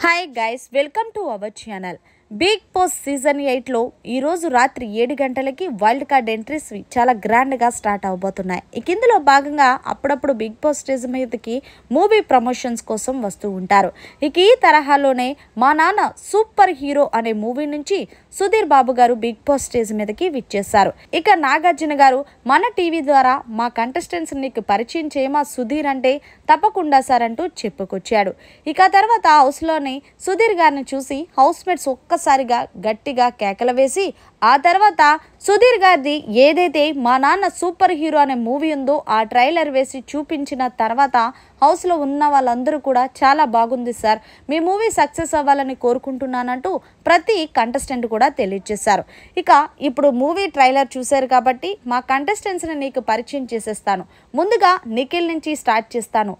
Hi guys, welcome to our channel. Bigg Boss season 8లో ఈరోజు రాత్రి 7 గంటలకి వైల్డ్ కార్డ్ ఎంట్రీస్ చాలా గ్రాండ్గా స్టార్ట్ అవబోతున్నాయి. ఇందులో భాగంగా అప్పుడప్పుడు బిగ్ బాస్ స్టేజ్ మీదకి మూవీ ప్రమోషన్స్ కోసం వస్తూ ఉంటారు. ఈ తరహాలోనే మా నాన్న సూపర్ హీరో అనే మూవీ నుంచి సుధీర్ బాబు గారు బిగ్ బాస్ స్టేజ్ మీదకి విచ్చేశారు. ఇక నాగార్జున గారు మన టీవీ ద్వారా మా కంటెస్టెంట్స్ నీకు పరిచయం చేయమా సుధీర్ అంటే తప్పకుండా సార్ అంటూ చెప్పుకొచ్చాడు. ఇక తర్వాత హౌస్లోని సుధీర్ గారిని చూసి హౌస్ మేట్స్ ఒక్కసారిగా గట్టిగా కేకలు వేసి ఆ తర్వాత సుధీర్ గారిది ఏదైతే మా నాన్న సూపర్ హీరో అనే మూవీ ఉందో ఆ ట్రైలర్ వేసి చూపించిన తర్వాత హౌస్లో ఉన్న వాళ్ళందరూ కూడా చాలా బాగుంది సార్, మీ మూవీ సక్సెస్ అవ్వాలని కోరుకుంటున్నానంటూ ప్రతి కంటెస్టెంట్ కూడా తెలియజేశారు. ఇక ఇప్పుడు మూవీ ట్రైలర్ చూశారు కాబట్టి మా కంటెస్టెంట్స్ని నీకు పరిచయం చేసేస్తాను. ముందుగా నిఖిల్ నుంచి స్టార్ట్ చేస్తాను.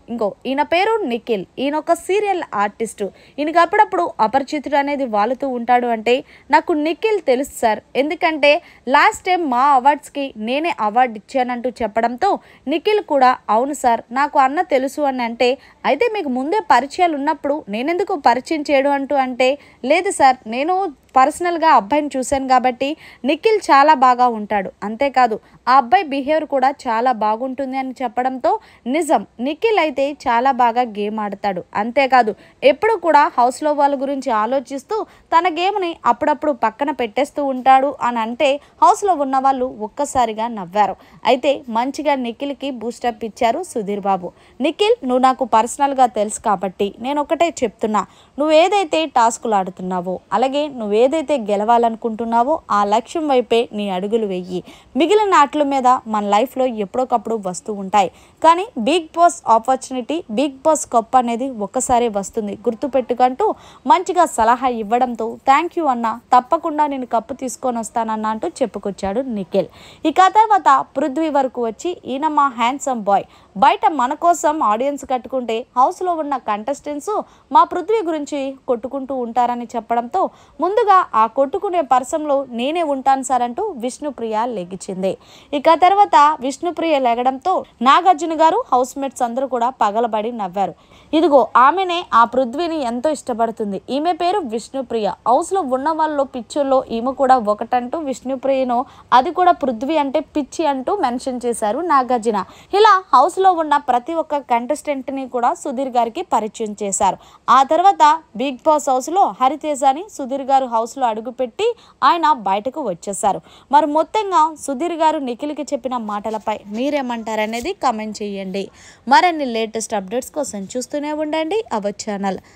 ఈయన పేరు నిఖిల్, ఈయన ఒక సీరియల్ ఆర్టిస్టు. ఈయనకి అప్పుడప్పుడు అపరిచితుడు అనేది వాలుతూ ఉంటాడు. అంటే నాకు నిఖిల్ తెలుసు సార్, ఎందుకంటే లాస్ట్ టైం మా అవార్డ్స్కి నేనే అవార్డు ఇచ్చానంటూ చెప్పడంతో నిఖిల్ కూడా అవును సార్ నాకు అన్న తెలుసు అని అంటే, అయితే మీకు ముందే పరిచయాలు ఉన్నప్పుడు నేనెందుకు పరిచయం చేయడం అంటూ అంటే, లేదు సార్ నేను పర్సనల్గా అబ్బాయిని చూశాను కాబట్టి నిఖిల్ చాలా బాగా ఉంటాడు, అంతేకాదు ఆ అబ్బాయి బిహేవియర్ కూడా చాలా బాగుంటుంది అని చెప్పడంతో నిజం నిఖిల్ అయితే చాలా బాగా గేమ్ ఆడతాడు, అంతేకాదు ఎప్పుడు కూడా హౌస్లో వాళ్ళ గురించి ఆలోచిస్తూ తన గేమ్ని అప్పుడప్పుడు పక్కన పెట్టేస్తూ ఉంటాడు అని అంటే హౌస్లో ఉన్న వాళ్ళు ఒక్కసారిగా నవ్వారు. అయితే మంచిగా నిఖిల్కి బూస్టప్ ఇచ్చారు సుధీర్ బాబు. నిఖిల్ నువ్వు నాకు పర్సనల్గా తెలుసు కాబట్టి నేను ఒకటే చెప్తున్నా, నువ్వు ఏదైతే టాస్కులు ఆడుతున్నావో అలాగే నువ్వు ఏదైతే గెలవాలనుకుంటున్నావో ఆ లక్ష్యం వైపే నీ అడుగులు వెయ్యి. మిగిలిన ఆటల మీద మన లైఫ్లో ఎప్పుడొకప్పుడు వస్తూ ఉంటాయి, కానీ బిగ్ బాస్ ఆపర్చునిటీ బిగ్ బాస్ కప్ అనేది ఒక్కసారి వస్తుంది గుర్తుపెట్టుకుంటూ మంచిగా సలహా ఇవ్వడంతో థ్యాంక్ యూ అన్న, తప్పకుండా నేను కప్పు తీసుకొని వస్తానన్నా అంటూ చెప్పుకొచ్చాడు నిఖిల్. ఇక తర్వాత పృథ్వీ వరకు వచ్చి ఈయన మా హ్యాండ్సమ్ బాయ్, బయట మన కోసం ఆడియన్స్ కట్టుకుంటే హౌస్లో ఉన్న కంటెస్టెంట్స్ మా పృథ్వీ గురించి కొట్టుకుంటూ ఉంటారని చెప్పడంతో ముందుగా ఆ కొట్టుకునే పర్సంలో నేనే ఉంటాను సార్ అంటూ విష్ణుప్రియ లెగిచింది. ఇక తర్వాత విష్ణుప్రియ లెగడంతో నాగార్జున గారు హౌస్ మేట్స్ అందరూ కూడా పగలబడి నవ్వారు. ఇదిగో ఆమెనే ఆ పృథ్వీని ఎంతో ఇష్టపడుతుంది, ఈమె పేరు విష్ణుప్రియ, హౌస్లో ఉన్న వాళ్ళలో పిచ్చుల్లో ఈమె కూడా ఒకటంటూ విష్ణుప్రియను అది కూడా పృథ్వీ అంటే పిచ్చి అంటూ మెన్షన్ చేశారు నాగార్జున. ఇలా హౌస్లో ఉన్న ప్రతి ఒక్క కంటెస్టెంట్ని కూడా సుధీర్ గారికి పరిచయం చేశారు. ఆ తర్వాత బిగ్ బాస్ హౌస్లో హరితేజని సుధీర్ గారు హౌస్లో అడుగుపెట్టి ఆయన బయటకు వచ్చేశారు. మరి మొత్తంగా సుధీర్ గారు నిఖిల్కి చెప్పిన మాటలపై మీరేమంటారనేది కామెంట్ చేయండి. మరిన్ని లేటెస్ట్ అప్డేట్స్ కోసం చూస్తూనే ఉండండి అవర్ ఛానల్.